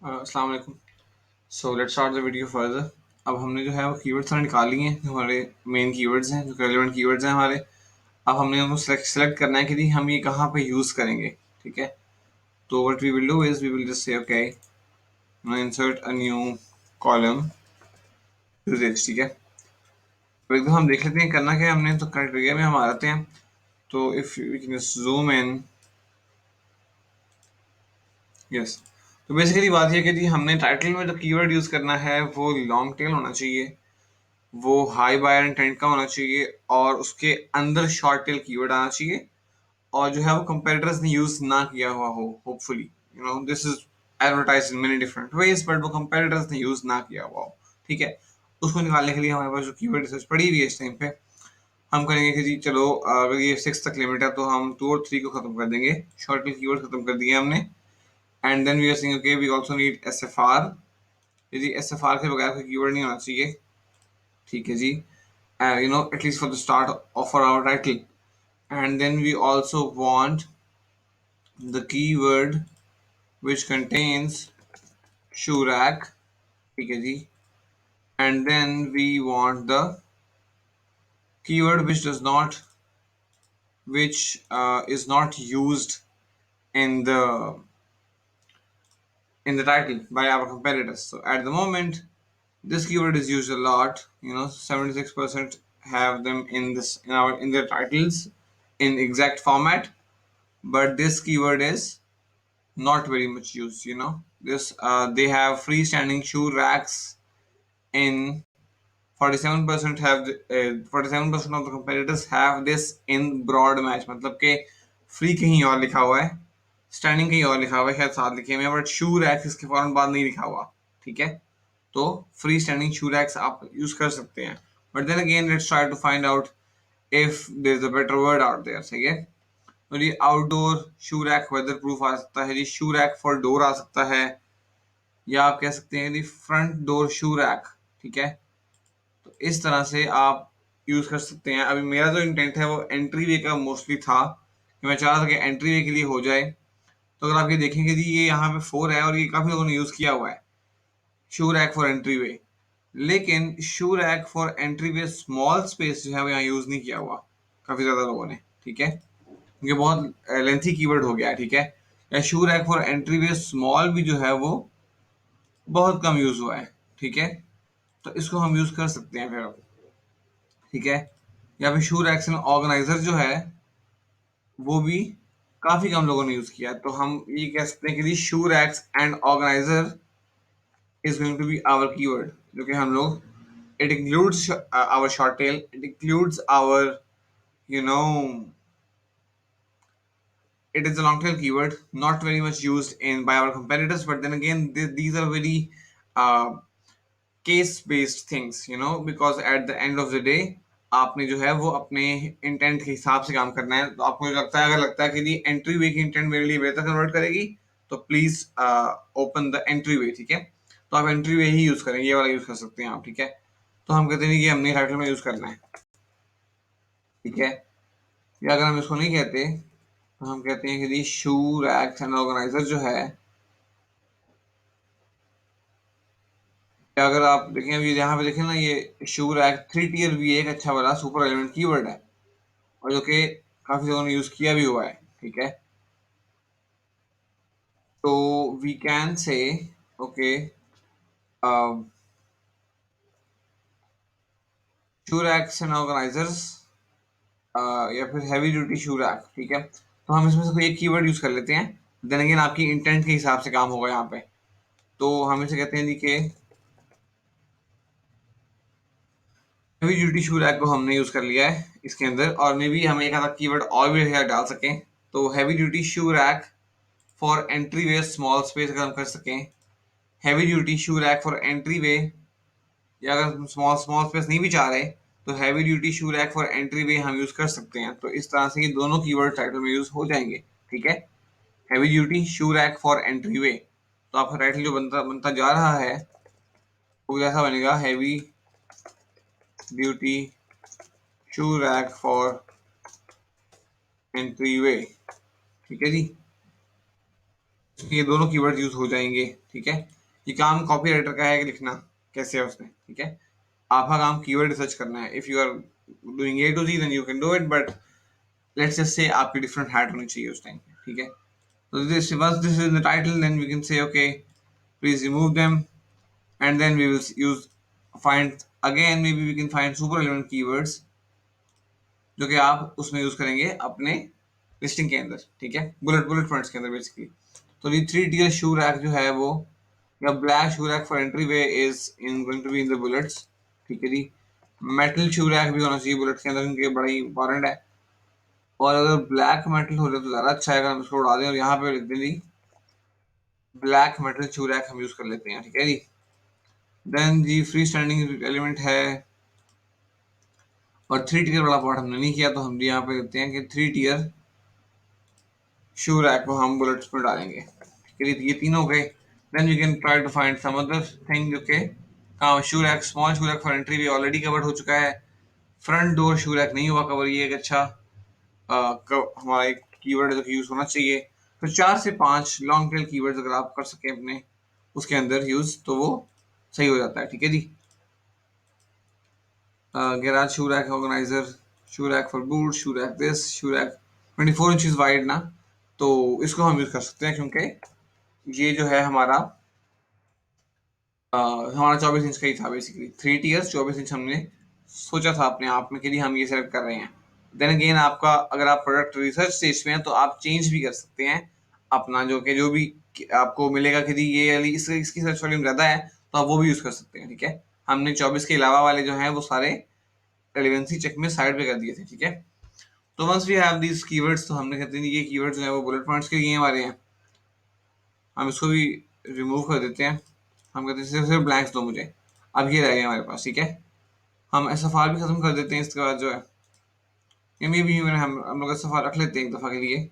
अस्सलाम वालेकुम। So let's start the video further. अब हमने जो है वो कीवर्ड्स सारे निकाली हैं, जो हमारे मेन कीवर्ड्स हैं, जो रेलेवेंट कीवर्ड्स हैं हमारे। अब हमने उनको सेलेक्ट करना है कि जी हम ये कहाँ पे यूज़ करेंगे। ठीक है, तो what we will do is we will just say okay, insert a new column to this. ठीक है, तो एकदम हम देख लेते हैं करना क्या है हमने। तो क्राइटेरिया में हम आ जाते हैं। तो if we can zoom in, yes. तो बेसिकली बात ये है कि जी हमने टाइटल में जो कीवर्ड यूज़ करना है वो लॉन्ग टेल होना चाहिए, वो हाई बायर इंटेंट का होना चाहिए, और उसके अंदर शॉर्ट टेल कीवर्ड आना चाहिए, और जो है वो कंपेटिटर्स ने यूज ना किया हुआ हो। Hopefully this is advertise in many different ways, but वो कंपेटिटर्स ने यूज ना किया हुआ हो। ठीक है, उसको निकालने के लिए हमारे पास जो कीवर्ड रिसर्च पड़ी हुई है इस टाइम पे, हम करेंगे कि जी चलो अगर ये 6 तक लिमिट है तो हम 2 और 3 को खत्म कर देंगे, शॉर्ट टेल कीवर्ड खत्म कर दिए हमने। And then we are saying okay we also need SFR. यदि एसएफआर के बगैर कोई कीवर्ड नहीं होना चाहिए। ठीक है जी, at least for the start of our title. And then we also want the keyword which contains shoe rack. ठीक है जी, and then we want the keyword which does not, which is not used in the title by our competitors. So at the moment, this keyword is used a lot. 76% have them in their titles in exact format, but this keyword is not very much used. This they have freestanding shoe racks in 47% have 47% of the competitors have this in broad match, मतलब के free कहीं और लिखा हुआ है, standing कहीं और लिखा हुआ है, शायद साथ लिखे हुए हैं, बट शू रैक्स इसके फौरन बाद नहीं लिखा हुआ। ठीक है, तो फ्री स्टैंडिंग शू रैक्स आप यूज कर सकते हैं, but then again let's try to find out if there is a better word out there. सही है, तो जी outdoor shoe rack weather proof आ सकता है जी, शू रैक फॉर डोर आ सकता है, या आप कह सकते हैं जी फ्रंट डोर शू रैक। ठीक है, तो इस तरह से आप यूज कर सकते हैं। अभी मेरा जो इंटेंट है वो एंट्री वे का मोस्टली था, कि मैं चाह रहा था कि एंट्री वे के लिए हो जाए। तो अगर आप ये देखेंगे जी ये यहाँ पे 4 है और ये काफी लोगों ने यूज किया हुआ है, शू रैक फॉर एंट्री वे। लेकिन शू rack for entry way small space जो है वो यहाँ यूज नहीं किया हुआ काफी ज्यादा लोगों ने। ठीक है, ये बहुत लेंथी कीवर्ड हो गया है। ठीक है, या शू rack for entry way small भी जो है वो बहुत कम यूज हुआ है। ठीक है, तो इसको हम यूज कर सकते हैं फिर अब। ठीक है, या फिर शू रैक्स एंड ऑर्गेनाइजर जो है वो भी काफी कम लोगों ने यूज किया, तो हम ये कह सकते हैं कि shoe racks and organiser is going to be our keyword, जो कि हम लोग, it includes our short tail, it includes our, you know it is a long tail keyword, not very much used in by our competitors, but then again these are very uh, case based things, because at the end of the day आपने जो है वो अपने intent के हिसाब से काम करना है। तो आपको जो लगता है, अगर लगता है कि जी एंट्री वे की इंटेंट मेरे लिए बेहतर कन्वर्ट करेगी, तो please open the entry way. ठीक है, तो आप एंट्री वे ही यूज करें, ये वाला यूज कर सकते हैं आप। ठीक है, तो हम कहते हैं कि हमने टाइटल में यूज करना है। ठीक है, या अगर हम इसको नहीं कहते तो हम कहते हैं कि जी शू रैक्स एंड ऑर्गेनाइजर जो है, या अगर आप देखें अभी यहाँ पे देखें ना, ये शू रैक 3 टियर भी एक अच्छा वाला सुपर एलिमेंट कीवर्ड है, और जो कि काफी लोगों ने यूज किया भी हुआ है। ठीक है, तो we can say okay shoe racks and organisers, या फिर हैवी ड्यूटी शू रैक। ठीक है, तो हम इसमें से कोई एक कीवर्ड यूज कर लेते हैं, देन अगेन आपकी इंटेंट के हिसाब से काम होगा यहाँ पे। तो हम इसे कहते हैं जी कि हैवी ड्यूटी शू रैक को हमने यूज कर लिया है इसके अंदर, और मे बी हम एक आधा कीवर्ड और भी डाल सकें। तो heavy duty shoe rack for entry way small space अगर हम कर सकें, heavy duty shoe rack for entry way, या अगर हम स्मॉल स्मॉल स्पेस नहीं भी चाह रहे तो heavy duty shoe rack for entry way हम यूज कर सकते हैं। तो इस तरह से ये दोनों कीवर्ड टाइटल में यूज हो जाएंगे। ठीक है, heavy duty shoe rack for entry way, तो आपका टाइटल जो बनता बनता जा रहा है वो जैसा बनेगा, heavy duty shoe rack for entry way. ठीक है जी, ये दोनों कीवर्ड यूज हो जाएंगे। ठीक है, ये काम कॉपी राइटर का है कि लिखना कैसे है उसने। ठीक है, आपका काम कीवर्ड रिसर्च करना है। If you are doing a to G then you can do it, but let's just say आपकी डिफरेंट हैट होनी चाहिए उस टाइम पे। ठीक है, तो this once this is in the title then we can say okay, please remove them, and then we will use find again, maybe we can find super relevant keywords जो कि आप उसमें यूज करेंगे अपने लिस्टिंग के अंदर। ठीक है, बुलेट बुलेट पॉइंट्स के अंदर बेसिकली। तो ये 3 tier शू रैक जो है वो, या black shoe rack for entry way is in going to be in the bullets. ठीक है जी, मेटल शू रैक भी होना चाहिए बुलेट्स के अंदर, क्योंकि बड़ा ही इंपॉर्टेंट है। और अगर ब्लैक मेटल हो जाए तो ज़्यादा अच्छा है, अगर हम इसको उड़ा दें और यहाँ पे लिख दें जी ब्लैक मेटल शू रैक हम यूज़ कर लेते हैं। ठीक है जी, देन जी फ्री स्टैंडिंग एलिमेंट है, और 3 tier वाला पार्ट हमने नहीं किया, तो हम यहाँ पे लिखते हैं कि 3 tier शू रैक को हम बुलेट्स में डालेंगे। ठीक है, ये तीनों हो गए। Then we can try to find some other thing जो कि shoe rack, small shoe rack for entry भी ऑलरेडी कवर्ड हो चुका है। फ्रंट डोर शू रैक नहीं हुआ कवर, ये एक अच्छा हमारा एक कीवर्ड है जो यूज होना चाहिए। तो 4 से 5 लॉन्ग टेल कीवर्ड्स अगर आप कर सकें अपने उसके अंदर यूज, तो वो सही हो जाता है। ठीक है जी, garage shoe rack organiser, shoe rack for boot, shoe rack this, shoe rack 24 inches wide ना, तो इसको हम यूज कर सकते हैं, क्योंकि ये जो है हमारा 24 इंच का ही था बेसिकली। 3 tiers 24 इंच हमने सोचा था अपने आप में कि हम ये सेलेक्ट कर रहे हैं। देन अगेन आपका, अगर आप प्रोडक्ट रिसर्च स्टेज में हैं तो आप चेंज भी कर सकते हैं अपना, जो भी आपको मिलेगा कि ये वाली इसकी सर्च वॉल्यूम ज़्यादा है, तो आप वो भी यूज़ कर सकते हैं। ठीक है, हमने 24 के अलावा वाले जो हैं वो सारे रेलेवेंसी चेक में साइड पे कर दिए थे। ठीक है, तो once we have these keywords, तो हमने कहते हैं ये कीवर्ड्स जो है वो बुलेट पॉइंट्स के लिए हमारे हैं। हम इसको भी रिमूव कर देते हैं। हम कहते हैं सिर्फ सिर्फ ब्लैंक्स दो मुझे। अब ये रह गया हमारे पास। ठीक है, हम एसएफआर भी खत्म कर देते हैं इसके बाद जो है, या मे भी हम लोग एसएफआर रख लेते हैं एक दफ़ा के लिए।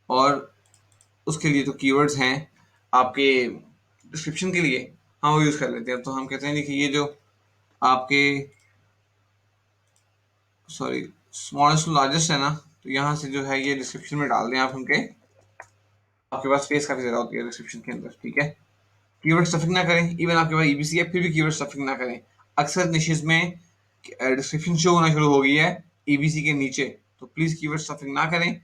और उसके लिए तो कीवर्ड्स हैं आपके डिस्क्रिप्शन के लिए, हम वो यूज़ कर लेते हैं। तो हम कहते हैं देखिए ये जो आपके, सॉरी, स्मॉलेस्ट टू लार्जेस्ट है ना, तो यहाँ से जो है ये डिस्क्रिप्शन में डाल दें आप उनके। आपके पास स्पेस काफ़ी ज़्यादा होती है डिस्क्रिप्शन के अंदर। ठीक है, कीवर्ड स्टफिंग ना करें। इवन आपके पास ईबीसी है फिर भी कीवर्ड स्टफिंग ना करें। अक्सर निशेस में डिस्क्रिप्शन शो होना शुरू हो गई है ईबीसी के नीचे, तो प्लीज कीवर्ड स्टफिंग ना करें।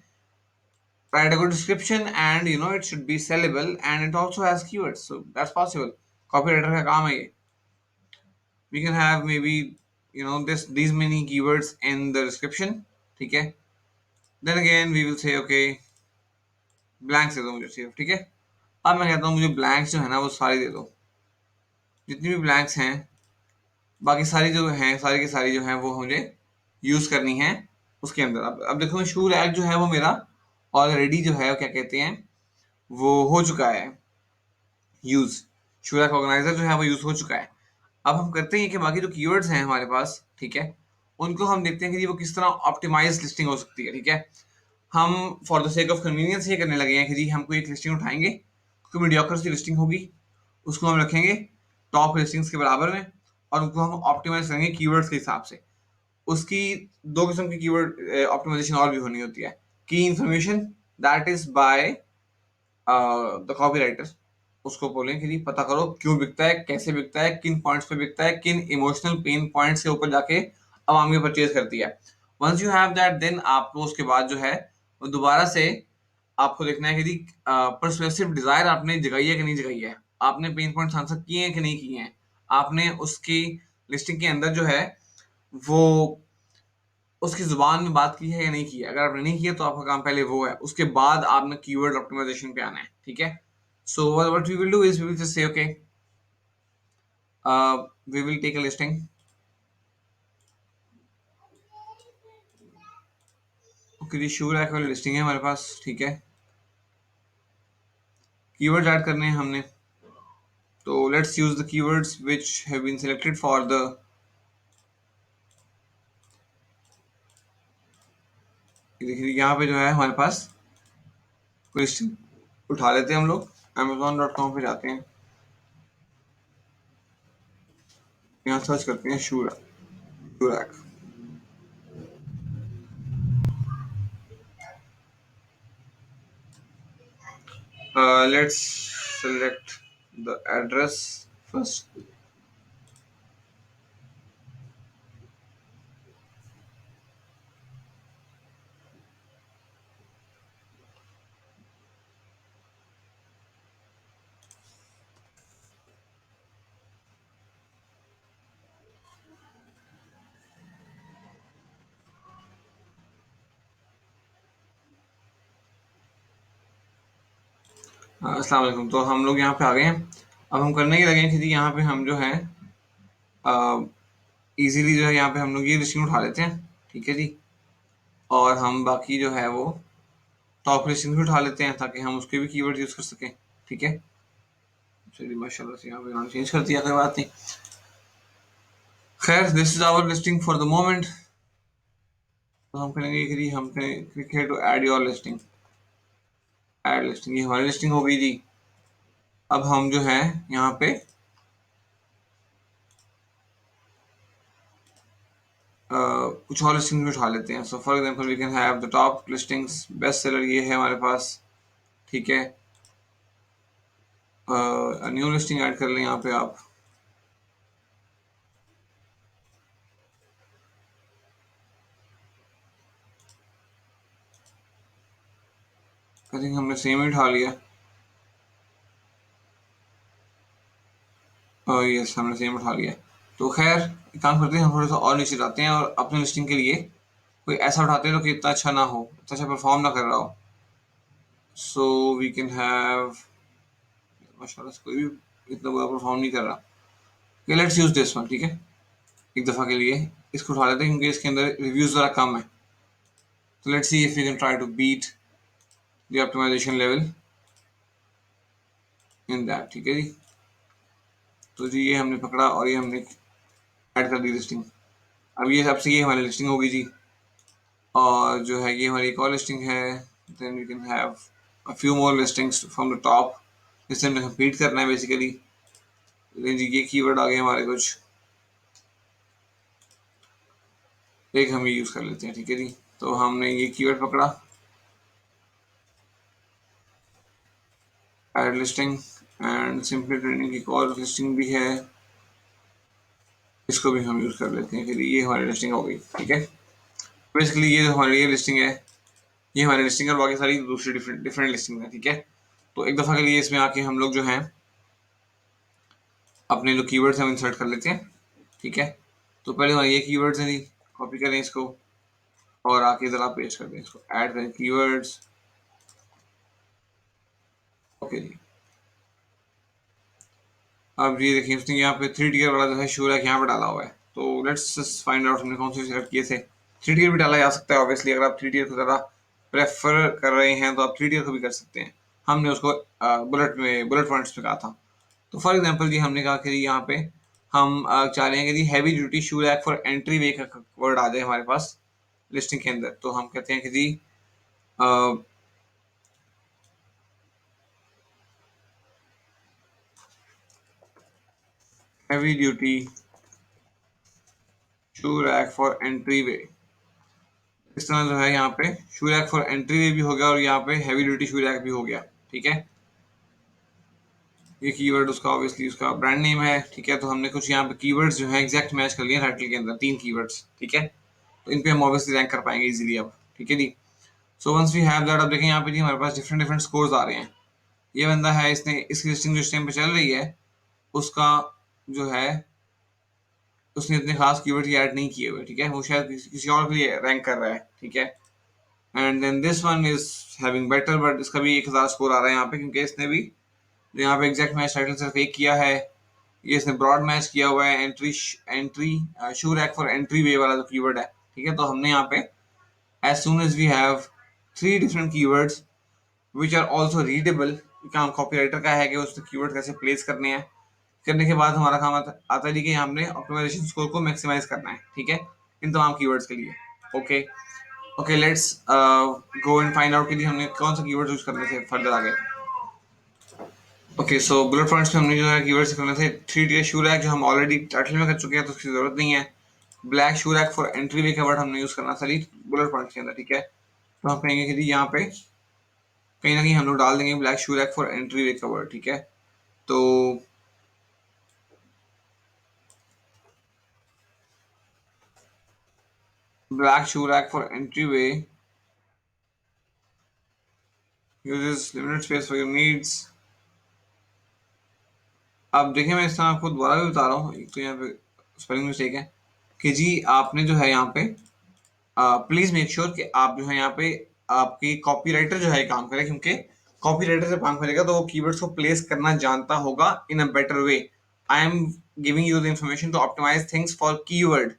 Write a good description, and it should be sellable, and it also has keywords, so that's possible. Copywriter का काम है ये। We can have maybe this these many keywords in the description। ठीक है, then again we will say okay, blanks दे दो मुझे सिर्फ। ठीक है, अब मैं कहता हूँ मुझे blanks जो है ना वो सारी दे दो, जितनी भी blanks हैं, बाकी सारी जो हैं, सारी की सारी जो हैं वो मुझे यूज करनी है उसके अंदर। अब देखो शू रैक जो है वो मेरा ऑलरेडी जो है, क्या कहते हैं, वो हो चुका है यूज। शू रैक ऑर्गेनाइजर जो है वो यूज हो चुका है। अब हम करते हैं कि बाकी जो कीवर्ड्स हैं हमारे पास, ठीक है, उनको हम देखते हैं कि वो किस तरह ऑप्टिमाइज लिस्टिंग हो सकती है। ठीक है, हम for the sake of convenience ये करने लगे हैं कि जी हमको एक लिस्टिंग उठाएंगे, क्योंकि मीडियोकर सी लिस्टिंग होगी, उसको हम रखेंगे टॉप लिस्टिंग्स के बराबर में, और उनको हम ऑप्टिमाइज करेंगे कीवर्ड्स के हिसाब से। उसकी दो किस्म की कीवर्ड ऑप्टिमाइजेशन और भी होनी होती है। की information, that is by the copywriter, उसको बोलें कि जी पता करो क्यों बिकता है, कैसे बिकता है, किन पॉइंट्स पे बिकता है, किन इमोशनल पेन पॉइंट्स के ऊपर जाके आवाम ये परचेज करती है। Once you have that, then आपको उसके बाद जो है वो दोबारा से आपको देखना है कि जी परसुएसिव डिजायर आपने जगाई है कि नहीं जगाई है, आपने पेन पॉइंट्स आंसर किए हैं कि नहीं किए हैं, आपने उसकी लिस्टिंग के अंदर जो है वो उसकी जुबान में बात की है या नहीं की है। अगर आपने नहीं किया तो आपका काम पहले वो है, उसके बाद आपने कीवर्ड ऑप्टिमाइजेशन पे आना है। ठीक है, so what we will do is we will just say okay, we will take a listing. Okay जी, श्योर है वाली लिस्टिंग है हमारे पास। ठीक है, कीवर्ड्स ऐड करने हैं हमने, तो let's use the keywords which have been selected for the, देखिए यहाँ पे जो है हमारे पास लिस्टिंग उठा लेते हैं हम लोग। amazon.com पे जाते हैं, यहाँ सर्च करते हैं शूरैक। Let's select the address first. अस्सलाम वालेकुम। तो हम लोग यहाँ पे आ गए हैं। अब हम करने के लगे हैं कि यहाँ पे हम जो है इजीली जो है यहाँ पे हम लोग ये लिस्टिंग उठा लेते हैं, ठीक है जी। और हम बाकी जो है वो टॉप लिस्टिंग भी उठा लेते हैं ताकि हम उसके भी कीवर्ड यूज कर सकें, ठीक है। चलिए माशाल्लाह से यहाँ पे नाम चेंज कर दिया, कोई बात नहीं। खैर, this is our listing for the moment. तो हम करेंगे कि हम क्लिक है to add your listing. Add listing, ये हमारी लिस्टिंग हो गई जी। अब हम जो है यहाँ पे कुछ और लिस्टिंग भी उठा लेते हैं। So for example we can have the top listings, best seller ये है हमारे पास, ठीक है। न्यू लिस्टिंग ऐड कर लें यहाँ पे आप। आई थिंक हमने सेम ही उठा लिया। यस, हमने सेम उठा लिया। तो खैर एक काम करते हैं, हम थोड़ा सा और नीचे जाते हैं और अपने लिस्टिंग के लिए कोई ऐसा उठाते हैं जो कि इतना अच्छा ना हो, इतना अच्छा परफॉर्म ना कर रहा हो। सो वी कैन हैव, माशाल्लाह से कोई भी इतना बुरा परफॉर्म नहीं कर रहा। Okay, let's use this one, ठीक है। एक दफ़ा के लिए इसको उठा लेते हैं क्योंकि इसके अंदर रिव्यूज़ ज़रा कम है। तो let's see if you can try to beat the optimisation level in that, ठीक है जी। तो जी ये हमने पकड़ा और ये हमने ऐड कर दी लिस्टिंग। अब ये सबसे ये हमारी लिस्टिंग होगी जी। और जो है ये हमारी एक और लिस्टिंग है। Then we can have a few more listings from the top, जिससे हमने कंप्लीट करना है बेसिकली। जी ये कीवर्ड आ गए हमारे कुछ, एक हम ये यूज़ कर लेते हैं, ठीक है जी। तो हमने ये कीवर्ड पकड़ा, add listing, and simply trending की एक और लिस्टिंग भी है, इसको भी हम यूज़ कर लेते हैं। फिर ये हमारी लिस्टिंग हो गई, ठीक है। बेसिकली ये जो हमारी ये लिस्टिंग है, ये हमारी लिस्टिंग है और बाकी सारी दूसरी डिफरेंट डिफरेंट लिस्टिंग है, ठीक है। तो एक दफ़ा के लिए इसमें आके हम लोग जो हैं अपने जो कीवर्ड्स हैं हम इंसर्ट कर लेते हैं, ठीक है। तो पहले हमारे ये कीवर्ड्स हैं जी, कॉपी करें इसको और आके ज़रा पेस्ट कर दें इसको, ऐड करें कीवर्ड्स। ओके जी। अब ये देखिए उसने यहाँ पे 3 टियर वाला जो है शो रैक यहाँ पे डाला हुआ है। तो लेट्स फाइंड आउट हमने कौन से सिलेक्ट किए थे। 3 टियर भी डाला जा सकता है ऑब्वियसली, अगर आप 3 टियर को ज़्यादा प्रेफर कर रहे हैं तो आप 3 टियर को भी कर सकते हैं। हमने उसको बुलेट पॉइंट्स में कहा था। तो फॉर एग्जाम्पल जी हमने कहा कि यहाँ पे हम चाह रहे हैं कि heavy duty shoe rack for entry way का वर्ड आ जाए हमारे पास लिस्टिंग के अंदर। तो हम कहते हैं कि जी heavy duty shoe rack for entry way. इस तरह जो है यहाँ पे shoe rack for entry way भी हो गया और यहाँ पे हैवी ड्यूटी शू रैक भी हो गया, ठीक है। ये कीवर्ड उसका ऑब्वियसली उसका ब्रांड नेम है, ठीक है। तो हमने कुछ यहाँ पे कीवर्ड्स जो है एग्जैक्ट मैच कर लिए टाइटल के अंदर, 3 कीवर्ड्स, ठीक है। तो इन पे हम ऑब्वियसली रैंक कर पाएंगे इजीली अब, ठीक है जी। So once we have that, अब देखें यहाँ पे जी हमारे पास डिफरेंट डिफरेंट स्कोर्स आ रहे हैं। ये बंदा है, इसने इसकी लिस्टिंग जो इस टाइम पे चल रही है उसका जो है उसने इतने खास कीवर्ड ऐड नहीं किए हुए, ठीक है। वो शायद किसी और के लिए रैंक कर रहा है, ठीक है। And then this one is having better, but इसका भी 1000 स्कोर आ रहा है यहाँ पे क्योंकि इसने भी जो यहाँ पे एग्जैक्ट मैच टाइटल सिर्फ एक किया है। ये इसने ब्रॉड मैच किया हुआ है, entry entry shoe rack for entry way वाला जो कीवर्ड है, ठीक है। तो हमने यहाँ पे as soon as we have 3 different keywords which are also readable, काम कॉपी राइटर का है कि उसने कीवर्ड कैसे प्लेस करने हैं। करने के बाद हमारा काम आता है कि हमने ऑप्टिमाइजेशन स्कोर को मैक्सिमाइज करना है, ठीक है, इन तमाम कीवर्ड्स के लिए। Okay okay, let's go and find out कि हमने कौन सा कीवर्ड यूज करने थे फर्दर आगे। ओके, सो बुलेट पॉइंट्स में हमने जो है कीवर्ड्स करने थे 3 टियर शू रैक, जो हम ऑलरेडी टाइटल में कर चुके हैं तो उसकी जरूरत नहीं है। Black shoe rack for entry way का वर्ड हमने यूज करना था बुलेट पॉइंट्स के अंदर, ठीक है। तो हम कहेंगे कि यहाँ पे कहीं ना कहीं हम लोग डाल देंगे black shoe rack for entry way cover, ठीक है। तो black shoe rack for entry way uses limited space for your needs. अब देखिए मैं इसमें आपको दोबारा भी बता रहा हूँ, एक तो यहाँ पे स्पेलिंग मिस्टेक है कि जी आपने जो है यहाँ पे प्लीज मेक श्योर कि आप जो है यहाँ पे आपकी कॉपीराइटर जो है काम करे, क्योंकि कॉपीराइटर से काम करेगा तो वो कीवर्ड्स को प्लेस करना जानता होगा in a better way. I am giving you the information to optimise things for keyword.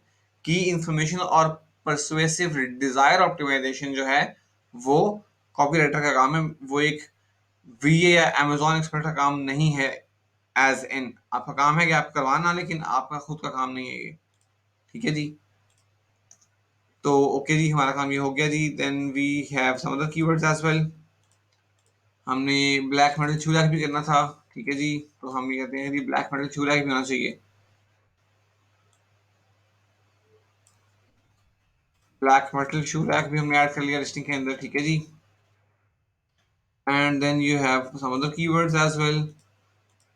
की इंफॉर्मेशन और परसुएसिव डिजायर ऑप्टिमाइजेशन जो है वो कॉपीराइटर का काम है, वो एक वीए या अमेजोन एक्सपर्ट का काम नहीं है। एज इन आपका काम है कि आप करवाना, लेकिन आपका खुद का काम नहीं है ये, ठीक है जी। तो ओके जी, हमारा काम ये हो गया जी। Then we have some other keywords as well. हमने ब्लैक मेटल चूरैक भी करना था, ठीक है जी। तो हम ये कहते हैं कि ब्लैक मेटल चूरैक भी होना चाहिए। ब्लैक मेटल चूरैक भी हमने ऐड कर लिया लिस्टिंग के अंदर, ठीक है जी। And then you have some other keywords as well.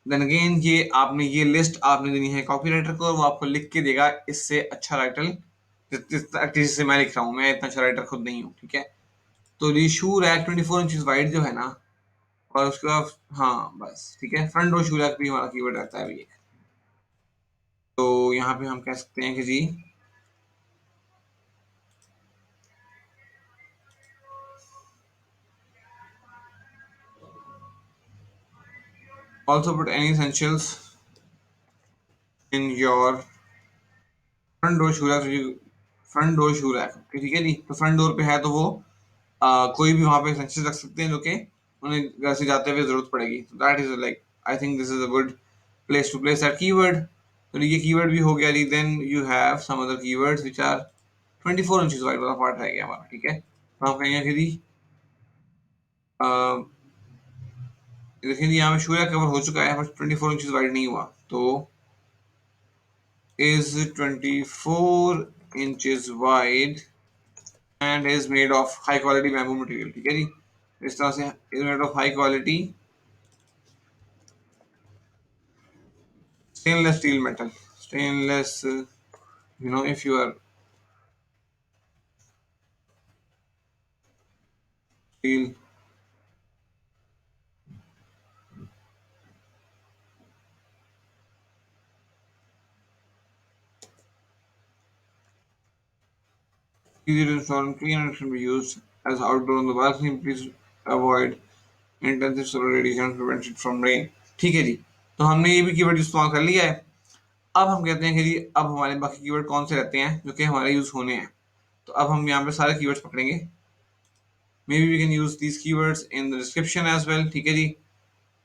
Then again ये आपने ये लिस्ट आपने देनी है कॉपीराइटर को, और वो आपको लिख के देगा इससे अच्छा टाइटल जिससे मैं लिख रहा हूँ, मैं इतना अच्छा राइटर खुद नहीं हूँ, ठीक है। तो ये शू रैक 24 इंच वाइड जो है ना, और उसके बाद हाँ बस ठीक है, फ्रंट रो शू रैक भी हमारा कीवर्ड रहता है अभी। तो यहाँ पे हम कह सकते हैं कि जी also put any essentials in your front door shoe rack. Front door shoe rack, ठीक है जी। तो फ्रंट डोर पे है तो वो कोई भी वहां पे एसेंशियल रख सकते हैं जो कि उन्हें घर से जाते हुए जरूरत पड़ेगी। तो that is like I think this is a good place to place that keyword. तो ये कीवर्ड भी हो गया जी। Then you have some other keywords which are 24 inches wide वाला पार्ट रह गया हमारा, ठीक है। तो हम कहेंगे कि जी देखिए जी यहाँ पे शू रैक कवर हो चुका है बट 24 इंचेस वाइड नहीं हुआ। तो is 24 inches wide and is made of high quality bamboo material, ठीक है जी। इस तरह से is made of high quality stainless steel metal, stainless if you are steel easy to install and clean and can be used as outdoor on the balcony. Please avoid intensive solar radiation and prevent it from rain, ठीक है जी। तो हमने ये भी keyword इस्तेमाल कर लिया है। अब हम कहते हैं कि जी अब हमारे बाकी कीवर्ड कौन से रहते हैं जो कि हमारे यूज होने हैं। तो अब हम यहाँ पे सारे कीवर्ड्स पकड़ेंगे। Maybe we can use these keywords in the description as well, ठीक है जी।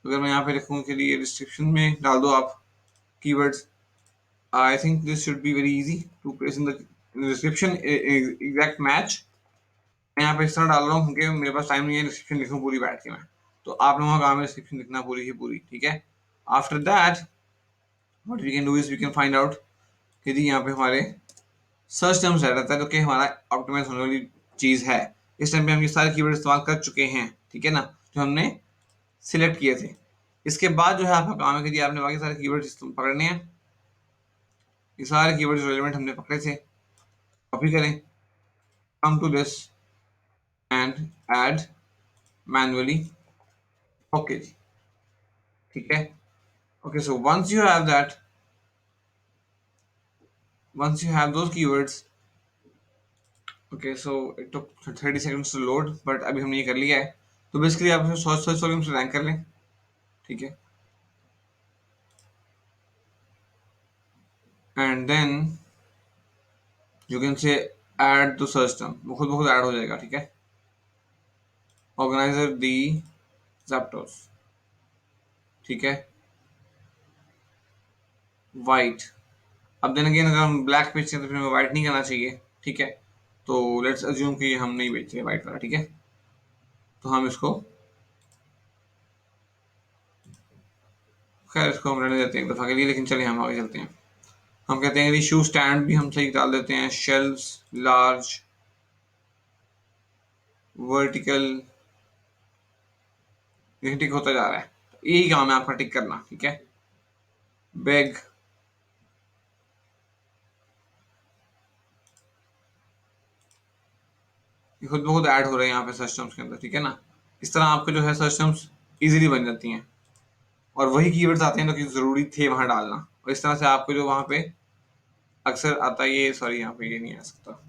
अगर मैं यहाँ पे लिखूँ के लिए डिस्क्रिप्शन में डाल दो आप keywords, I think this should be very easy to place in the description exact match. मैं यहाँ पे इस तरह डाल रहा हूँ क्योंकि मेरे पास टाइम नहीं है डिस्क्रिप्शन लिखूँ पूरी बैठ के मैं। तो आप लोगों का काम है डिस्क्रिप्शन लिखना पूरी की पूरी, ठीक है। After that what we can do is we can find out कि जी यहाँ पे हमारे सर्च टर्म्स रहता है जो कि हमारा ऑप्टिमाइज होने वाली चीज़ है। इस टाइम पे हम ये सारे कीवर्ड इस्तेमाल कर चुके हैं, ठीक है ना, जो हमने सिलेक्ट किए थे। इसके बाद जो है आपका काम है कि जी आपने बाकी सारे कीवर्ड्स पकड़ने हैं। ये सारे कीवर्ड्स रेलेवेंट हमने पकड़े थे, कॉपी करें, come to this and add manually, okay जी, ठीक है। Okay so once you have those keywords, okay so it took 30 seconds to load but अभी हमने ये कर लिया है। तो बेसिकली आप सर्च सर्च वॉल्यूम से रैंक कर लें, ठीक है। And then you can say add to search term, वो खुद ब खुद ऐड हो जाएगा, ठीक है। ऑर्गेनाइजर दी ज़ैप्टोस, ठीक है। वाइट, अब देन अगेन अगर हम ब्लैक बेचते हैं तो फिर हमें वाइट नहीं करना चाहिए, ठीक है। तो लेट्स अज्यूम कि हम नहीं बेच रहे वाइट वाला, ठीक है। तो हम इसको खैर इसको हम रहने देते हैं एक दफ़ा के लिए, लेकिन चलिए हम आगे चलते हैं। हम कहते हैं कि शू स्टैंड भी हम सही डाल देते हैं, शेल्व्स लार्ज वर्टिकल ये टिक होता जा रहा है, यही काम है आपका टिक करना, ठीक है। बेग, ये खुद ब खुद ऐड हो रहे हैं यहाँ पे सर्च टर्म्स के अंदर, ठीक है ना। इस तरह आपके जो है सर्च टर्म्स इजीली बन जाती हैं, और वही कीवर्ड्स आते हैं जो कि जरूरी थे वहां डालना, और इस तरह से आपको जो वहां पे अक्सर आता है ये, सॉरी यहाँ पे ये नहीं आ सकता,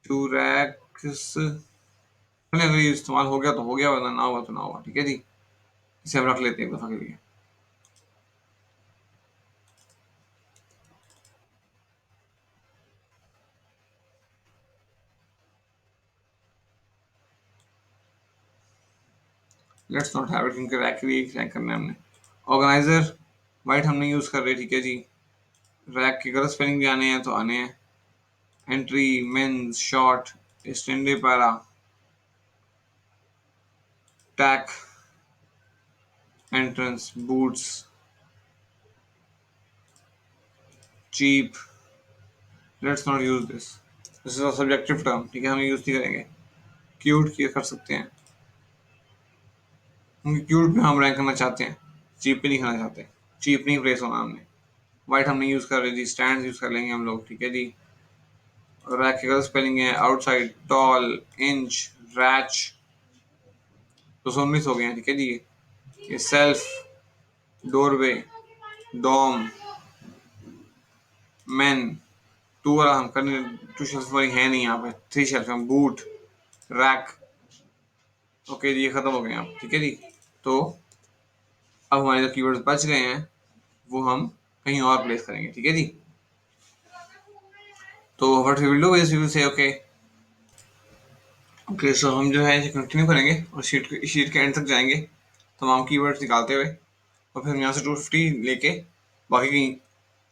टूरैक्स, अगर ये इस्तेमाल हो गया तो हो गया, वरना ना हुआ तो ना हुआ, ठीक है जी। इसे हम रख लेते हैं एक दफा के लिए। लेट्स नॉट हैव इट, क्योंकि रैक भी एक रैक करना है हमने। ऑर्गेनाइजर वाइट हम नहीं यूज कर रहे, ठीक है जी। रैक की गलत स्पेलिंग भी आने हैं तो आने हैं। एंट्री, मेंस, शॉर्ट, स्टैंडे पैरा, टैक, entrance, boots, cheap, let's not use this is a subjective term, ठीक है, हम यूज नहीं करेंगे। क्यूट की कर सकते हैं, क्योंकि क्यूट पे हम रैंक करना चाहते हैं, चीप पे नहीं करना चाहते, चीप नहीं प्लेस होना हमने। वाइट हम नहीं यूज कर रहे जी, स्टैंड यूज कर लेंगे हम लोग, ठीक है जी। रैक की गलत स्पेलिंग है, आउटसाइड, टॉल, इंच, रैच, तो 19 हो गए हैं, ठीक है जी। ये सेल्फ, डोरवे, डॉम, मैन, टू वाला हम करने, टू शेल्फ वाली है नहीं यहाँ पे, थ्री शेल्फ है, बूट, रैक, ओके जी, ये खत्म हो गए आप, ठीक है जी। तो अब हमारे जो कीवर्ड्स बच गए हैं वो हम कहीं और प्लेस करेंगे, ठीक है जी। तो what we will do is we will say okay, okay so हम जो है इसे कंटिन्यू करेंगे और शीट के एंड तक जाएंगे तमाम कीवर्ड्स निकालते हुए, और फिर हम यहाँ से 250 लेके बाकी कहीं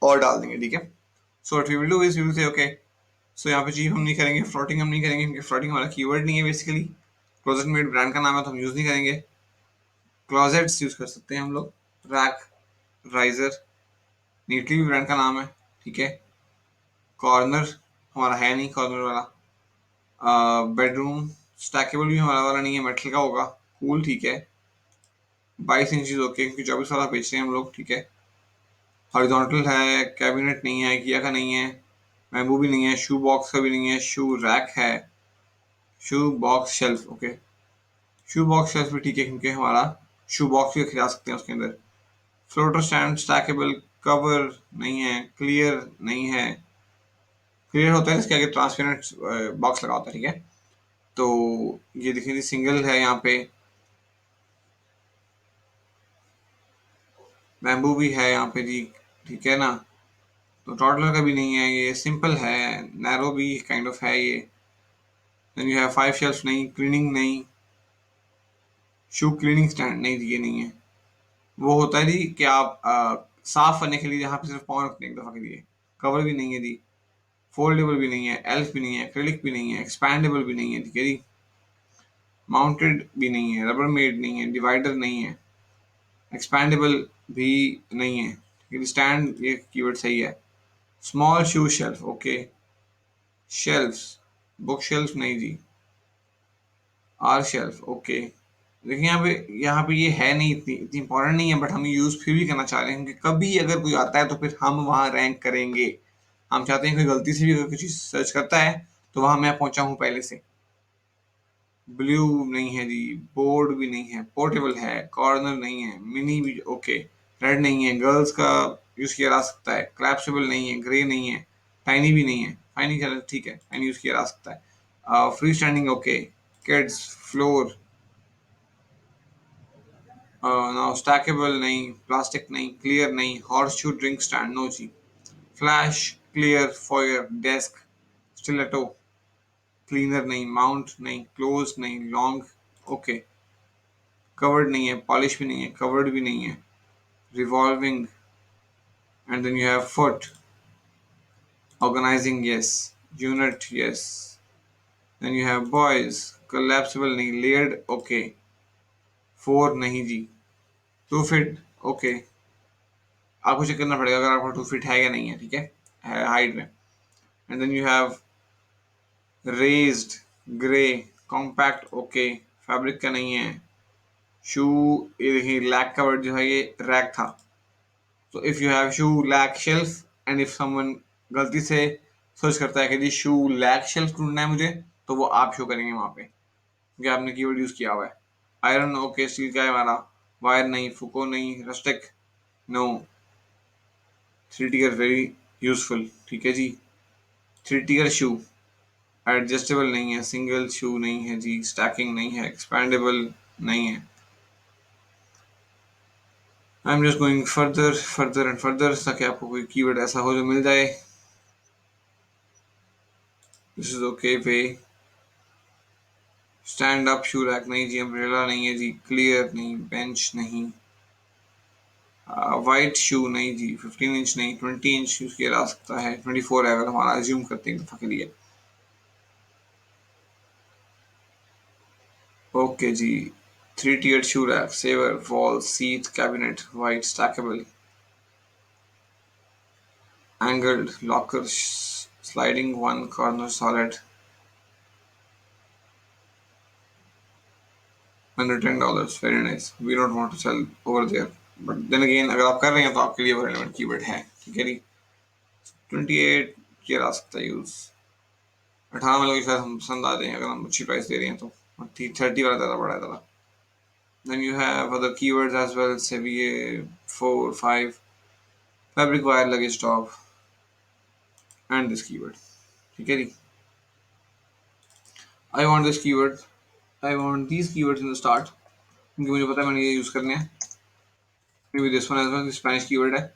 और डाल देंगे, ठीक है। So what we will do is we will say okay, so यहाँ पे चीफ हम नहीं करेंगे, फ्लोटिंग हम नहीं करेंगे, क्योंकि फ्लोटिंग हमारा कीवर्ड नहीं है बेसिकली। क्लोजेट मेड ब्रांड का नाम है तो हम यूज नहीं करेंगे। क्लोजेट्स यूज कर सकते हैं हम लोग। रैक, राइजर, नीटली भी ब्रांड का नाम है, ठीक है। कॉर्नर हमारा है नहीं, कॉर्नर वाला। बेडरूम, स्टैकेबल भी हमारा वाला नहीं है, मेटल का होगा। कूल, ठीक है। 22 इंचज ओके, क्योंकि 24 वाला बेच रहे हैं हम लोग, ठीक है। हॉरिजॉन्टल है, कैबिनेट नहीं है, किया का नहीं है, बैम्बू भी नहीं है, शू बॉक्स का भी नहीं है, शू रैक है, शू बॉक्स शेल्फ, ओके। शू बॉक्स शेल्फ भी ठीक है, क्योंकि हमारा शू बॉक्स भी खिला सकते हैं उसके अंदर। फ्लोटर स्टैंड, स्टैकेबल, कवर नहीं है, क्लियर नहीं है। क्लियर होता है इसके आगे ट्रांसपेरेंट बॉक्स लगा होता है, ठीक है। तो ये देखिए सिंगल है यहाँ पे, बैम्बू भी है यहाँ पे जी, ठीक है ना। तो टॉडलर का भी नहीं है, ये सिंपल है। नैरो भी काइंड ऑफ है ये। देन यू हैव 5 शेल्फ नहीं, क्लीनिंग नहीं, शू क्लीनिंग स्टैंड नहीं जी, ये नहीं है। वो होता है जी कि आप साफ करने के लिए जहाँ पे सिर्फ पाँव रखते हैं एक दफा के लिए। कवर भी नहीं है जी, फोल्डेबल भी नहीं है, एल्फ भी नहीं है, एक्रिलिक भी नहीं है, एक्सपैंडेबल भी नहीं है, ठीक है जी। माउंटेड भी नहीं है, रबर मेड नहीं है, डिवाइडर नहीं है, एक्सपैंडेबल भी नहीं है, ठीक है। स्टैंड ये कीवर्ड सही है। Small shoe shelf, okay. Shelves, book shelf नहीं जी, आर शेल्फ, ओके। देखिए यहाँ पे ये है नहीं, इतनी इतनी इंपॉर्टेंट नहीं है, बट हम यूज फिर भी करना चाह रहे हैं, क्योंकि कभी अगर कोई आता है तो फिर हम वहाँ रैंक करेंगे। हम चाहते हैं कोई गलती से भी अगर कोई चीज सर्च करता है तो वहां मैं पहुंचा हूँ पहले से। ब्लू नहीं है जी, बोर्ड भी नहीं है, पोर्टेबल है, कॉर्नर नहीं है, मिनी भी ओके। रेड नहीं है, गर्ल्स का यूज किया जा सकता है। क्लैप्सेबल नहीं है, ग्रे नहीं है, टाइनी भी नहीं है, टाइनी चलो ठीक है, टाइनी यूज किया जा सकता है। Free standing okay. Kids, floor, now stackable नहीं, प्लास्टिक नहीं, क्लियर नहीं, horse shoe drink stand no जी। Flash, clear, foyer, desk, stiletto, cleaner नहीं, माउंट नहीं, क्लोज नहीं, लॉन्ग ओके। कवर्ड नहीं है, पॉलिश भी नहीं है, कवर्ड भी नहीं है, revolving, and then you have foot, organising yes, unit yes, then you have boys, collapsible नहीं, लेयर्ड ओके, फोर नहीं जी, 2 फीट ओके। आपको चेक करना पड़ेगा अगर आपका 2 फीट है या नहीं है, ठीक है, हाइट में। And then you have raised, grey, compact okay, fabric का नहीं है। शू, ये देखिए लैक का वर्ड जो है ये रैक था। तो if you have shoe rack shelf and if someone गलती से सर्च करता है कि जी शू लैक शेल्फ ढूंढना है मुझे, तो वो आप शो करेंगे वहां पे क्योंकि आपने कीवर्ड यूज किया हुआ है। आयरन ओके, स्टील का है हमारा। वायर नहीं, फुको नहीं, rustic no. Three tier very useful, ठीक है जी। थ्री टीयर शू एडजस्टेबल नहीं है, सिंगल शू नहीं है जी, स्टैकिंग नहीं है, एक्सपैंडेबल नहीं है। I am just going further further and further ताकि आपको कोई कीवर्ड ऐसा हो जो मिल जाए। This is okay way. Stand up shoe rack नहीं जी, अम्ब्रेला नहीं है जी, क्लियर नहीं, बेंच नहीं, वाइट शू नहीं जी, 15 इंच नहीं, 20 इंच यूज किया जा सकता है, 24 है अगर हमारा एज्यूम करते हैं दफा के लिए। ओके जी। Three tier shoe rack, saver, wall, seat, cabinet, white, stackable, angled, locker, sliding one corner, solid, $110, very nice, we don't want to sell over there, but then again अगर आप कर रहे हैं तो आपके लिए वो रेलेवेंट कीवर्ड है, ठीक है जी। 28 किया जा सकता है यूज। 18 में लोग शायद हम पसंद आ जाए अगर हम अच्छी प्राइस दे रहे हैं तो। 30 वाला ज़्यादा बड़ा है ज़्यादा। Then you have other keywords as well, Sevier, 4, 5, fabric wire luggage top, and this keyword. ठीक है जी। I want this keyword. I want these keywords in the start क्योंकि मुझे पता है मैंने ये यूज करने हैं। Maybe this one as well, this Spanish keyword है।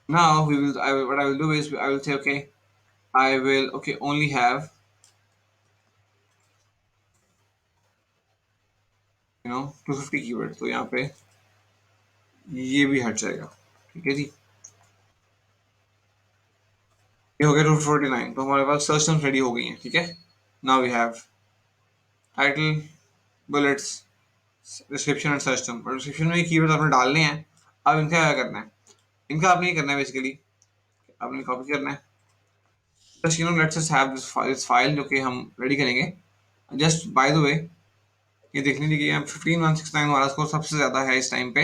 Now we will. What I will do is I will say okay. I will okay only have you know 250 keywords, तो यहाँ पे ये भी हट जाएगा, ठीक है जी। ये हो गया 249, तो हमारे पास सर्च टर्म्स रेडी हो गई हैं, ठीक है। Now we have title, bullets, description and search term. और डिस्क्रिप्शन में कीवर्ड आपने डालने हैं। अब इनका क्या करना है, इनका आपने ये करना है बेसिकली, आपने कॉपी करना है। Just let's just have this file जो कि हम रेडी करेंगे। जस्ट बाय द वे ये देख लीजिए कि 15169 हमारा स्कोर सबसे ज्यादा है इस टाइम पे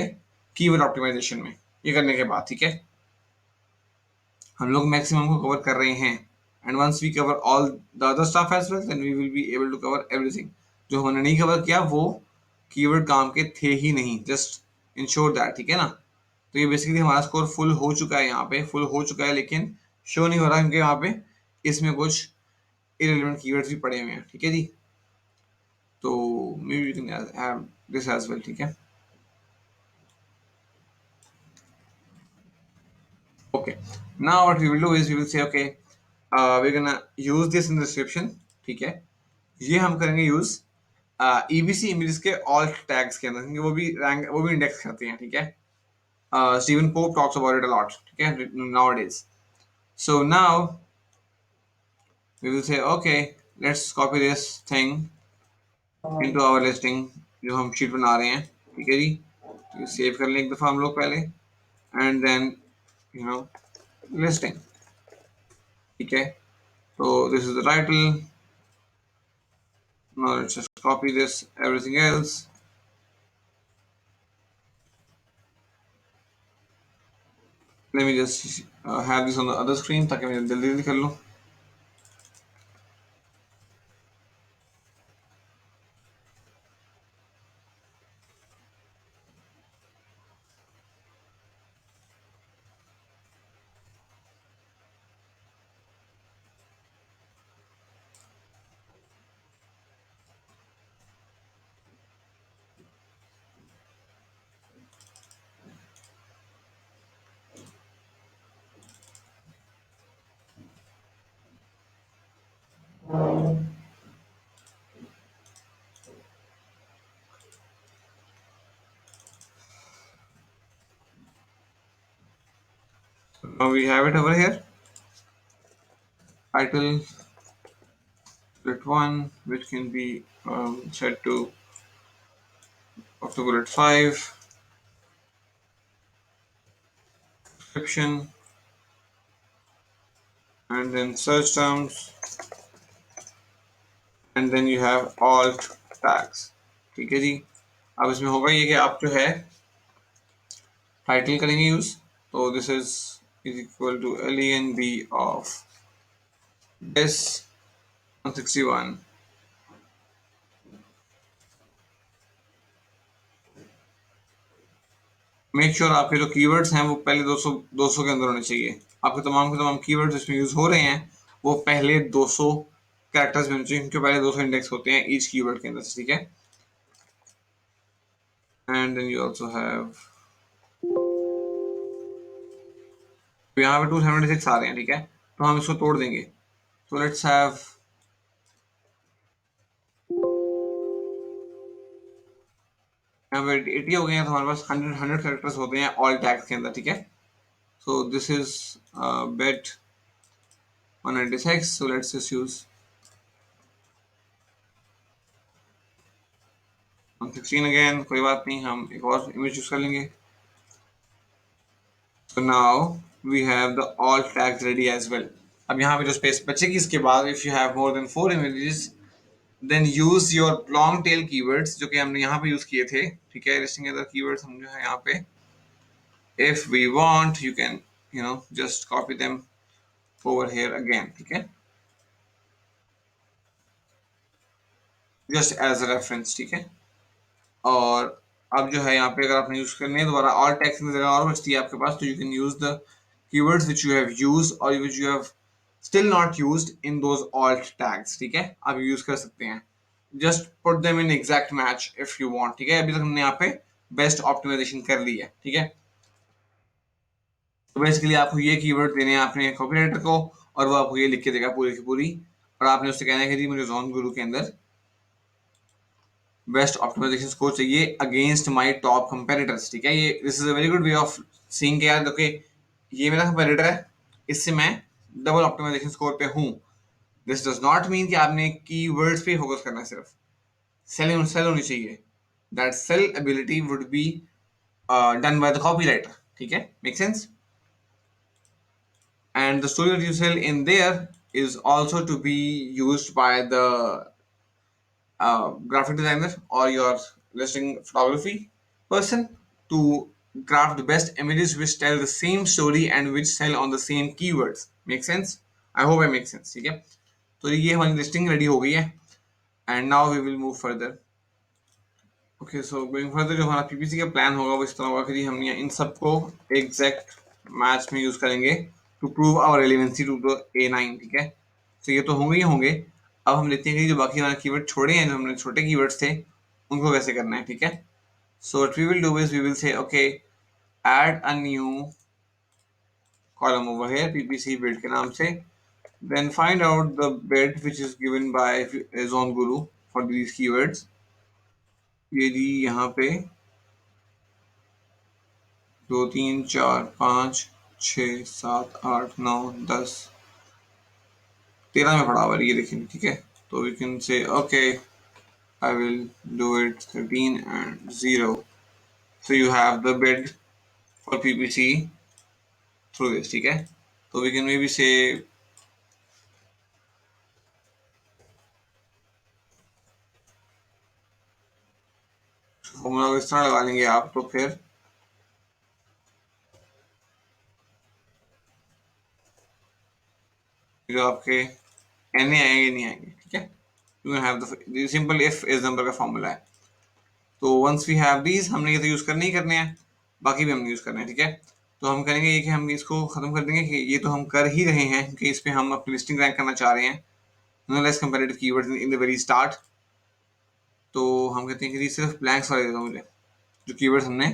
कीवर्ड ऑप्टिमाइजेशन में। ये करने के बाद ठीक है, हम लोग मैक्सिमम को कवर कर रहे हैं। And once we cover all the other stuff as well then we will be able to cover everything. जो हमने नहीं कवर किया वो कीवर्ड काम के थे ही नहीं, जस्ट इंश्योर दैट, ठीक है ना। तो ये बेसिकली हमारा स्कोर फुल हो चुका है, यहाँ पे फुल हो चुका है लेकिन शो नहीं हो रहा क्योंकि यहाँ पे इसमें कुछ इरेलीवेंट कीवर्ड्स भी पड़े हुए हैं, ठीक है जी। तो maybe you can have this as well, ठीक है। Okay, now what we will do is we will say okay, we're gonna use this in the description, ठीक है। ये हम करेंगे यूज ईबीसी इमेजेस के ऑल्ट टैग्स के अंदर क्योंकि वो भी इंडेक्स करते हैं, ठीक है। Steven pope talks about it a lot, ठीक है, nowadays. So now we will say okay, let's copy this thing into our listing जो हम शीट बना रहे हैं, ठीक है जी। तो सेव कर लें एक दफा हम लोग पहले and then you know listing, ठीक है। तो this is the title. Now let's just copy this, everything else. Let me just have this on the other screen ताकि मैं जल्दी जल्दी कर लूँ। Now we have it over here. Title bullet one, which can be set to up to bullet five. Description and then search terms and then you have alt tags. ठीक है जी। अब इसमें होगा ये कि आप जो है टाइटल करेंगे यूज, तो this is equal to len of this 161। Make sure आपके जो कीवर्ड्स हैं वो पहले 200 के अंदर होने चाहिए। आपके के तमाम कीवर्ड्स इसमें यूज हो रहे हैं वो पहले 200 कैरेक्टर्स में होने चाहिए, क्योंकि पहले 200 इंडेक्स होते हैं ईच कीवर्ड के अंदर से। ठीक है। And then you also have, यहाँ पे 276 आ रहे हैं। ठीक है, तो हम इसको तोड़ देंगे। तो लेट्स हैव, यहाँ पे 80 हो गए हैं, तो हमारे पास 100 कैरेक्टर्स होते हैं ऑल टैग्स के अंदर। ठीक है। So this is bet 196, so let's just use 116 again। कोई बात नहीं, हम एक और इमेज यूज कर लेंगे। So now we have the all tags ready as well। अब यहाँ पे जो स्पेस बचेगी इसके बाद, if you have more than 4 images then use your long tail keywords जो कि हमने यहाँ पे यूज किए थे। ठीक है, listing other keywords हम जो है यहाँ पे, if we want you can just copy them over here again। ठीक है, just as a reference। ठीक है, और अब जो है यहाँ पे अगर आपने यूज करनी है दोबारा ऑल टैग्स की जगह और बचती है आपके पास, तो you can use the keywords which you have used और which you have still not used in those alt tags. ठीक है, आप यूज कर सकते हैं। Just put them in exact match if you want. ठीक है, अभी तक हमने यहाँ पे बेस्ट ऑप्टिमाइजेशन कर ली है। ठीक है, तो बेसिकली आपको ये कीवर्ड देने हैं अपने कॉपीराइटर को, और वो आपको ये लिख के देगा पूरी की पूरी, और आपने उससे कहना है कि जी मुझे जोन गुरु के अंदर बेस्ट ऑप्टिमाइजेशन स्कोर चाहिए अगेंस्ट माय टॉप कंपेटिटर्स। ठीक है, ये this is a very good way of seeing यार देखो ये मेरा कंपेटिटर है, इससे मैं डबल ऑप्टिमाइजेशन स्कोर पे हूँ। दिस डज नॉट मीन कि आपने कीवर्ड्स पे फोकस करना है, सिर्फ सेल होनी चाहिए। That sellability would be done by the copywriter. ठीक है, make sense. And the story that you sell in there is also to be used by the graphic designer or your listing photography person to craft the best images which tell the same story and which sell on the same keywords। Make sense? I hope I make sense। ठीक है, तो ये हमारी listing ready हो गई है and now we will move further. Okay, so going further जो हमारा पीपीसी का प्लान होगा वो इस तरह होगा कि हम इन सबको एग्जैक्ट मैच में यूज करेंगे to prove our relevancy to the A9। ठीक है, तो ये तो होंगे ही होंगे। अब हम देखते हैं कि जो बाकी हमारे कीवर्ड छोड़े हैं, जो हमने छोटे कीवर्ड्स थे, उनको कैसे करना है। ठीक है, so what we will do is we will say okay add a new column over here PPC build के नाम से, then find out the bid which is given by ZonGuru for these keywords. ये जी यहाँ पे 2 3 4 5 6 7 8 9 10 13 में पड़ा हुआ है, ये देखेंगे। ठीक है, तो we can say okay I will do it 13 and 0, so you have the bid for PPC through this। ठीक है, तो we can maybe say formula इस तरह लगा लेंगे आप, तो फिर जो आपके एन आएंगे नहीं आएंगे। ठीक है, you can have the simple if is number का फॉर्मूला है। तो वंस वी हैव दीज, हमने ये तो यूज करने ही करने हैं, बाकी भी हमने यूज करने हैं। ठीक है, तो हम करेंगे ये कि हम इसको खत्म कर देंगे कि ये तो हम कर ही रहे हैं, क्योंकि इस पे हम अपनी लिस्टिंग रैंक करना चाह रहे हैं, knowledge comparative keywords in the very start. तो हम कहते हैं कि सिर्फ ब्लैंक्स वाले दे दो मुझे, जो कीवर्ड्स हमने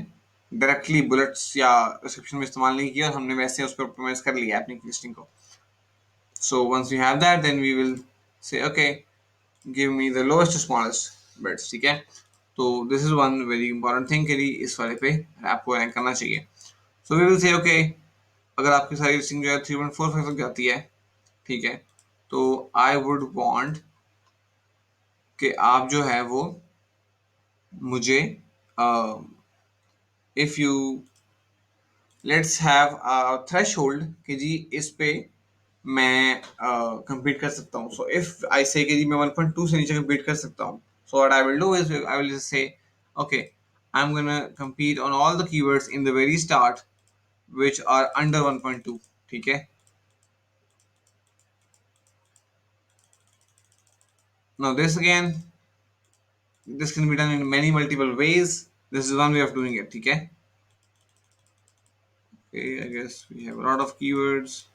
डायरेक्टली बुलेट्स या डिस्क्रिप्शन में इस्तेमाल नहीं किया, और हमने वैसे उस पर ऑप्टिमाइज कर लिया अपनी लिस्टिंग को। So once we have that then we will say okay give me the lowest smallest bids. ठीक है, तो this is one very important thing कि इस वाले पे आपको रैंक करना चाहिए। So we will say okay अगर आपकी सारी लिस्टिंग जो है 3.45 तक जाती है, ठीक है, तो आई वुड वांट कि आप जो है वो मुझे if you let's have a threshold कि जी इस पे मैं compete कर सकता हूँ. So if I say कि जी मैं 1.2 से नीचे compete कर सकता हूँ, so what I will do is I will just say, okay, I'm gonna compete on all the keywords in the very start which are under 1.2. ठीक है. Now this again, this can be done in many multiple ways. This is one way of doing it. ठीक है. Okay, I guess we have a lot of keywords.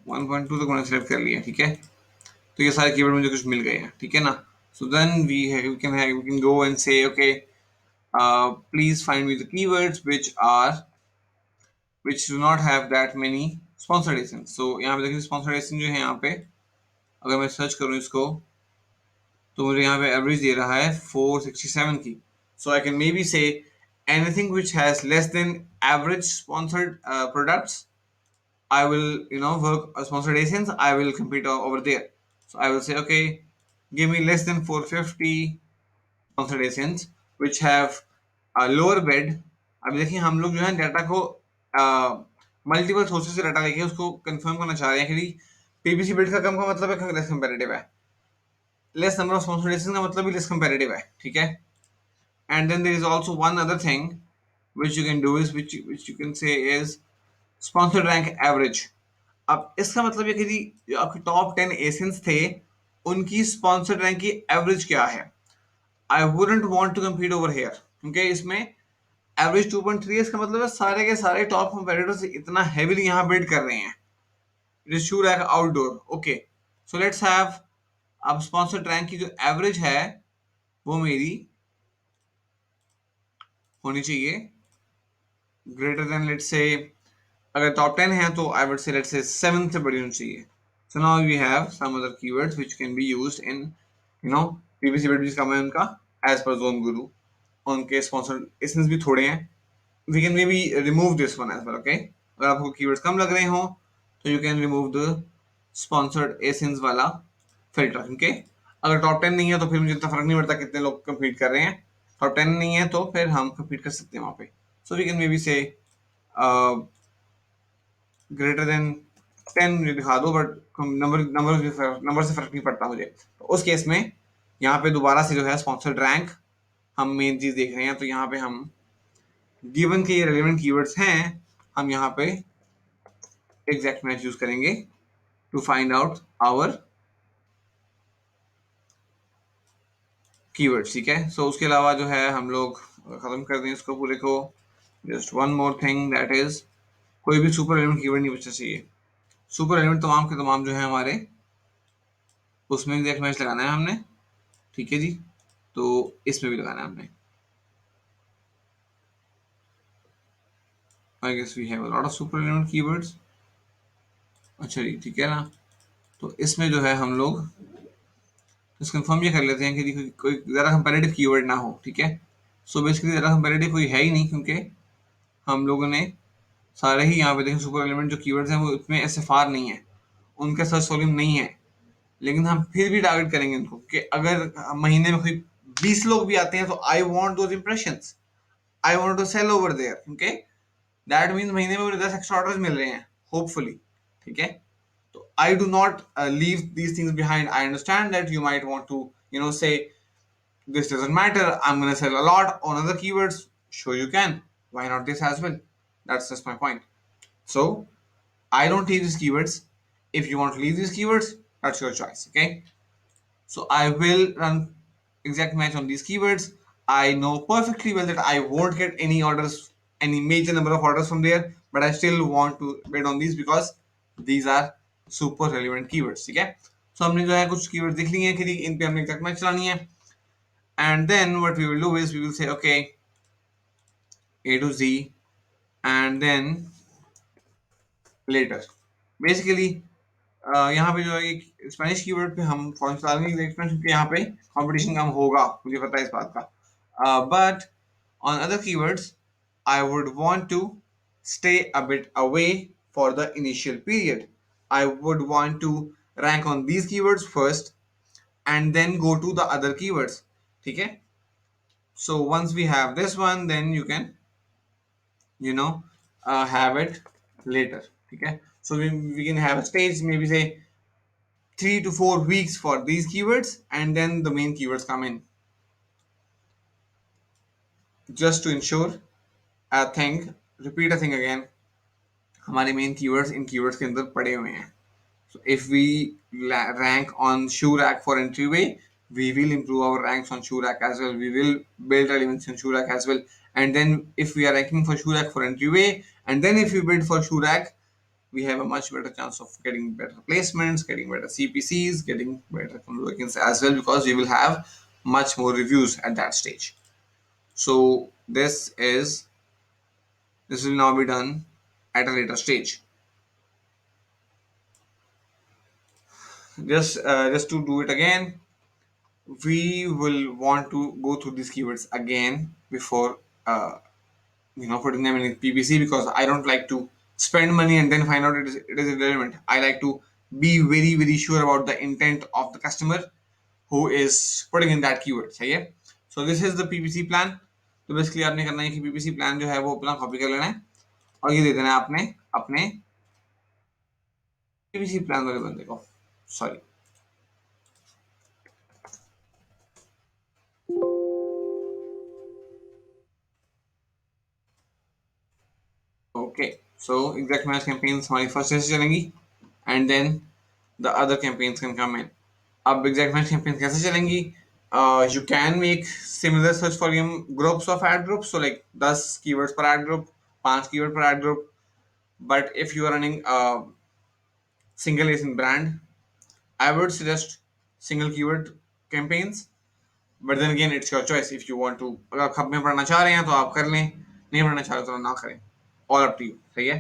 1.2 तक मैंने select कर लिया. ठीक है. तो ये सारे कीवर्ड मुझे कुछ मिल गए हैं. ठीक है ना. So then we can go and say, okay, please find me the keywords which do not have that many sponsored ASINs. So यहाँ पे देखिए sponsored ASIN जो है यहाँ पे, अगर मैं सर्च करूँ इसको, तो मुझे यहाँ पे एवरेज दे रहा है 467 की. So I can maybe say anything which has less than average sponsored products, I will, work sponsored ASINs, I will compete over there. So I will say, okay, give me less than 450 sponsored ASINs which have a lower bid. अभी देखिए हम लोग जो है data को multiple sources से data लेके उसको कंफर्म करना चाह रहे हैं कि पीपीसी बिड का कम का मतलब है लेस कंपेरेटिव है, less number of sponsored ASINs का मतलब भी लेस कंपेरेटिव है. ठीक है. And then there is also one other thing which you can do is which you can say is sponsored rank average. अब इसका मतलब ये कि जो आपके टॉप 10 एसेंस थे उनकी स्पॉन्सर्ड रैंक की एवरेज क्या है. I wouldn't want to compete over here क्योंकि इसमें एवरेज 2.3 है. इसका मतलब है सारे के सारे टॉप कंपेटिटर्स इतना हेवीली यहाँ बिल्ड कर रहे हैं. It is shoe rank outdoor. Okay, so let's have, अब स्पॉन्सर्ड रैंक की जो एवरेज है वो मेरी होनी चाहिए ग्रेटर देन, लेट्स से, अगर टॉप 10 है तो I would say let's say 7 से बड़ी होनी चाहिए. So now we have some other keywords which can be used in PPC bid जिसका मैं उनका एज पर जोन गुरु, उनके स्पॉन्सर्ड एसेंस भी थोड़े हैं. We can maybe remove this one as well. Okay, अगर आपको कीवर्ड्स कम लग रहे हो तो you can remove the sponsored ASINs वाला फिल्टर. ओके, अगर टॉप 10 नहीं है तो फिर मुझे इतना फर्क नहीं पड़ता कितने लोग कंपीट कर रहे हैं. टॉप 10 नहीं है तो फिर हम कंपीट कर सकते हैं वहां पे. So we can maybe say greater than 10 मुझे दिखा दो, बट नंबर से फर्क नहीं पड़ता मुझे. तो उस केस में यहाँ पे दोबारा से जो है स्पॉन्सर्ड रैंक हम मेन चीज देख रहे हैं. तो यहाँ पे हम गिवन के ये रेलेवेंट कीवर्ड्स हैं, हम यहाँ पे एग्जैक्ट मैच यूज करेंगे to find out our keywords. ठीक है. सो उसके अलावा जो है हम लोग खत्म कर दें इसको पूरे को. Just one more thing, that is कोई भी सुपर एलिमेंट कीवर्ड नहीं बचना चाहिए. सुपर एलिमेंट तमाम के तमाम जो है हमारे उसमें भी एक मैच लगाना है हमने. ठीक है जी. तो इसमें भी लगाना है हमने. I guess we have a lot of super element keywords. अच्छा जी, ठीक है ना. तो इसमें जो है हम लोग इस कंफर्म ये कर लेते हैं कि कोई ज़्यादा कंपैरेटिव कीवर्ड ना हो. ठीक है. सो बेसिकली ज़्यादा कंपैरेटिव कोई है ही नहीं क्योंकि हम लोगों ने सारे ही यहाँ पे देखें सुपर एलिमेंट जो कीवर्ड्स हैं वो इतने एसएफआर नहीं है, उनका सर्च वॉल्यूम नहीं है. लेकिन हम फिर भी टारगेट करेंगे उनको कि अगर महीने में कोई 20 लोग भी आते हैं तो I want those impressions, I want to sell over there. Okay, that means महीने में मुझे 10 एक्स्ट्रा ऑर्डर्स मिल रहे हैं होपफुली. ठीक है. तो I do not leave these things behind. I understand that you might want to say this doesn't matter, I'm going to sell a lot on other keywords. Sure you can, why not this as well? That's just my point. So I don't leave these keywords. If you want to leave these keywords, that's your choice. Okay, so I will run exact match on these keywords. I know perfectly well that I won't get any orders, any major number of orders from there, but I still want to bid on these because these are super relevant keywords. ठीक है. So हमने जो है कुछ keywords देख लिए हैं कि इन पे हमने exact match चलानी है. And then what we will do is we will say, okay, A to Z, and then later. Basically, यहाँ पे जो है एक स्पेनिश कीवर्ड पे हम फॉर्म डालेंगे देखते हैं क्योंकि यहाँ पे कंपटीशन कम होगा, मुझे पता है इस बात का. But on other keywords I would want to stay a bit away for the initial period. I would want to rank on these keywords first and then go to the other keywords. ठीक है. So once we have this one, then you can, have it later. Okay, so we can have a stage, maybe say 3 to 4 weeks for these keywords, and then the main keywords come in, just to ensure a thing, repeat a thing again, हमारे main keywords in keywords के अंदर पड़े हुए हैं. So if we rank on ShoeRack for entryway, we will improve our ranks on ShoeRack as well. We will build relevance on ShoeRack as well. And then if we are ranking for ShoeRack for entryway, and then if we build for ShoeRack, we have a much better chance of getting better placements, getting better CPCs, getting better conversions as well, because we will have much more reviews at that stage. So this will now be done at a later stage. Just to do it again, we will want to go through these keywords again before putting them in PPC, because I don't like to spend money and then find out it is irrelevant. I like to be very very sure about the intent of the customer who is putting in that keyword. सही है. So this is the PPC plan. तो basically आपने करना है कि PPC plan जो है वो अपना कॉपी कर लेना है और ये दे देना है आपने अपने PPC प्लान वाले बंदे को. Sorry. Okay, so exact match campaigns हमारी फर्स्ट से चलेंगी, and then the other campaigns can come in. अब एग्जैक्ट मैच कैंपेन्स कैसे चलेंगी? You can make similar search volume groups of ad groups, so like 10 keywords per ad group, 5 keyword per ad group. But if you are running a single agent brand, I would suggest single keyword campaigns. But then again it's your choice. If you want to, अगर आप खप में पढ़ना चाह रहे हैं तो आप कर लें, नहीं पढ़ना चाह रहे तो ना करें. All up to you. सही है.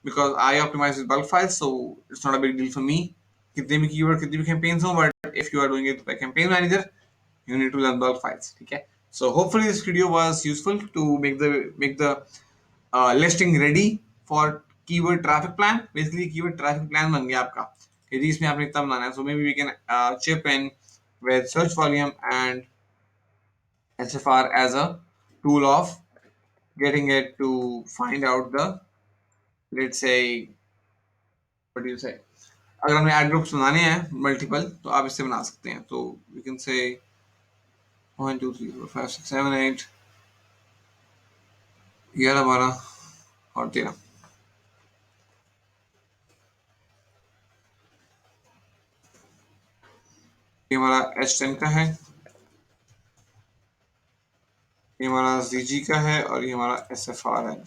Because I optimise with bulk files, so it's not a big deal for me कितने भी कीवर्ड कितनी भी कैंपेन्स हो. But if you are doing it by campaign manager, you need to learn bulk files. Okay, so hopefully this video was useful to make the listing ready for keyword traffic plan. Basically keyword traffic plan बन गया आपका कि जी इसमें आपने इतना बनाना है. So maybe we can chip in with search volume and SFR as a tool of getting it to find out the, let's say, what do you say, अगर हमें एड ग्रुप्स बनाने हैं मल्टीपल तो आप इससे बना सकते हैं. तो वी कैन से 1 2 3 4 5 6 7 8 11 12 और 13. ये हमारा H10 का है, ये हमारा ZG का है, और ये हमारा SFR है.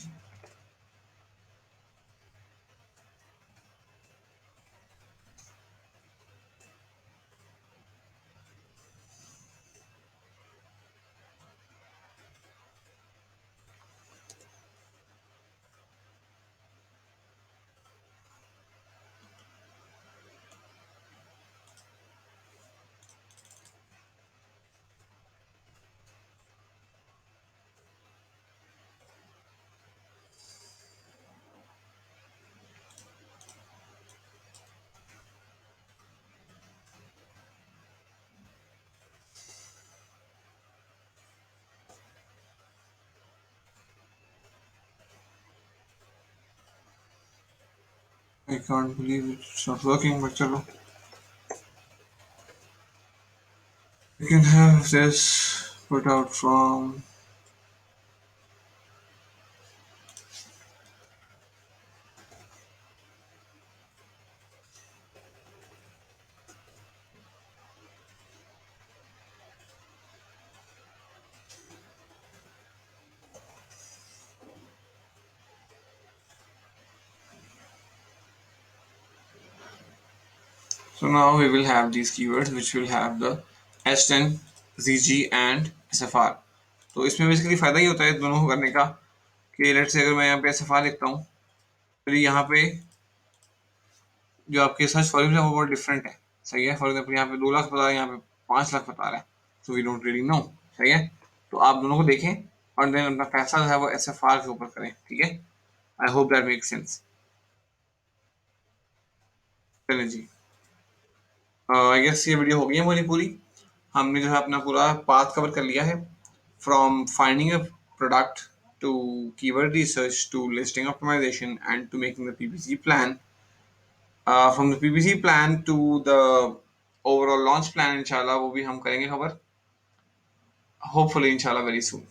I can't believe it's not working, but चलो. We can have this put out from So now we will have these keywords which will have the H10, ZG and SFR. तो इसमें basically फ़ायदा ही होता है दोनों को करने का कि लेट्स से अगर मैं यहाँ पे SFR लिखता हूँ तो यहाँ पे जो आपके सर्च वॉल्यूम है वो बहुत डिफरेंट है. सही है. फॉर एग्जाम्पल यहाँ पे 2 लाख बता रहा है, यहाँ पे 5 लाख बता रहा है. So we don't really know. सही है. तो आप दोनों को देखें और देन अपना पैसा जो है वो SFR के ऊपर करें. ठीक है. I hope that make sense. चलें जी. आई गेस ये वीडियो हो गई है हमारी पूरी. हमने जो है अपना पूरा पाथ कवर कर लिया है from finding a product to keyword research to listing optimization and to making the PPC plan. From the PPC plan to the overall launch plan, inshallah, वो भी हम करेंगे cover. Hopefully, inshallah, very soon.